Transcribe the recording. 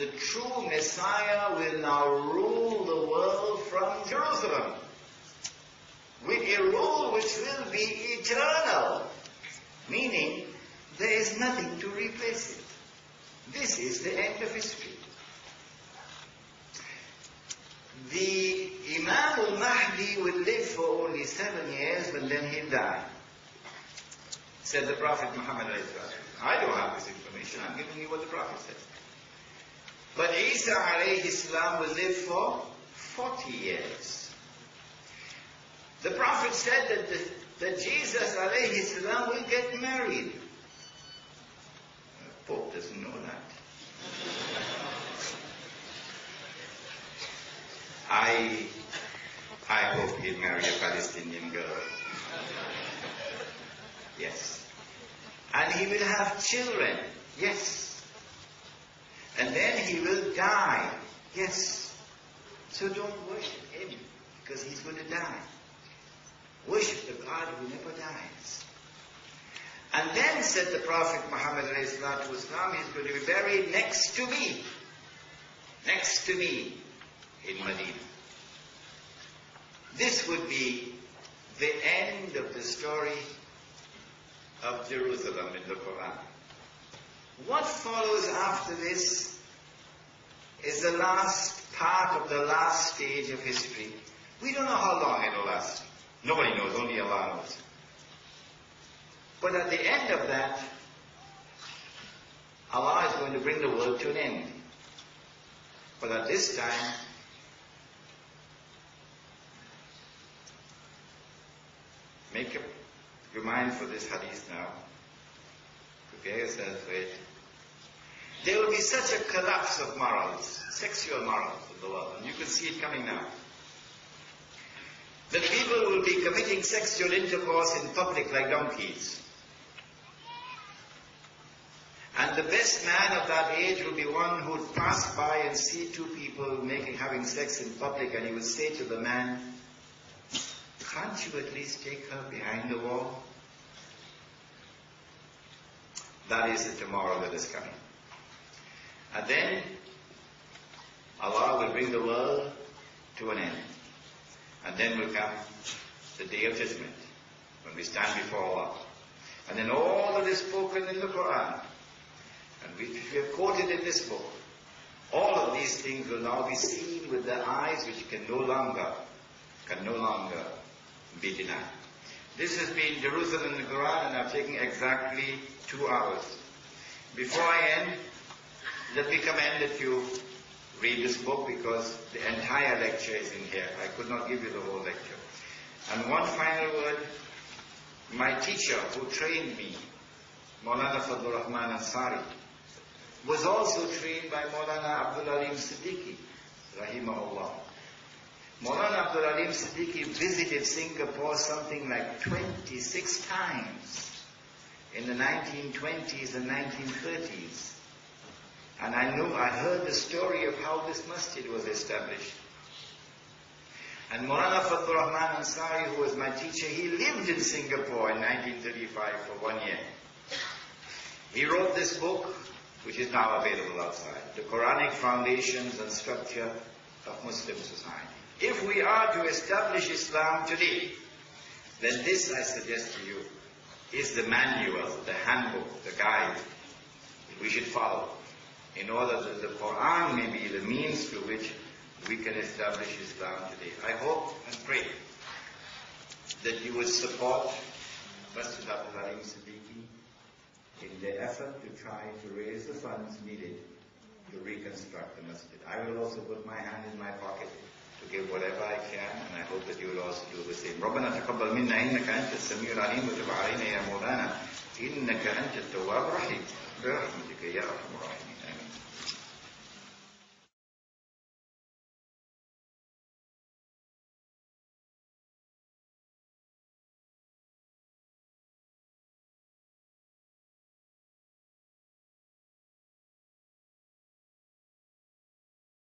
the true Messiah will now rule the world from Jerusalem, with a rule which will be eternal, meaning there is nothing to replace it. This is the end of history. The Imam al-Mahdi will live for only 7 years, and then he'll die, said the Prophet Muhammad. I don't have this information, I'm giving you what the Prophet says. But Isa alayhi salam will live for 40 years. The Prophet said that Jesus alayhi salam will get married. The Pope doesn't know that. I hope he'll marry a Palestinian girl. Yes. And he will have children. Yes. And then he will die. Yes. So don't worship him, because he's going to die. Worship the God who never dies. And then, said the Prophet Muhammad alayhi salatu wasalam, he's going to be buried next to me. Next to me in Medina. This would be the end of the story of Jerusalem in the Quran. What follows after this is the last part of the last stage of history. We don't know how long it will last. Nobody knows, only Allah knows. But at the end of that, Allah is going to bring the world to an end. But at this time, make up your mind for this hadith now. Prepare yourself for it. There will be such a collapse of morals, sexual morals of the world, and you can see it coming now. That people will be committing sexual intercourse in public like donkeys. And the best man of that age will be one who would pass by and see two people having sex in public, and he would say to the man, "Can't you at least take her behind the wall?" That is the tomorrow that is coming. And then Allah will bring the world to an end. And then will come the day of judgment, when we stand before Allah. And then all that is spoken in the Quran, and which we have quoted in this book, all of these things will now be seen with the eyes which can no longer be denied. This has been Jerusalem in the Quran, and I've taken exactly 2 hours. Before I end, let me commend that you read this book, because the entire lecture is in here. I could not give you the whole lecture. And one final word, my teacher who trained me, Maulana Fadlur Rahman Ansari, was also trained by Maulana Abdul Alim Siddiqui, rahimahullah. Maulana Abdul Alim Siddiqui visited Singapore something like 26 times in the 1920s and 1930s. And I heard the story of how this masjid was established. And Maulana Fadlur Rahman Ansari, who was my teacher, he lived in Singapore in 1935 for 1 year. He wrote this book, which is now available outside, The Quranic Foundations and Structure of Muslim Society. If we are to establish Islam today, then this, I suggest to you, is the manual, the handbook, the guide we should follow, in order that the Quran may be the means through which we can establish Islam today. I hope and pray that you would support Masjid Abdul Alim Siddiqui in the effort to try to raise the funds needed to reconstruct the masjid. I will also put my hand in my pocket to give whatever I can, and I hope that you will also do the same. ربنا تقبل منا إنك أنت السميع العليم وتب علينا يا مولانا إنك أنت التواب الرحيم برحمتك يا أرحم الراحمين.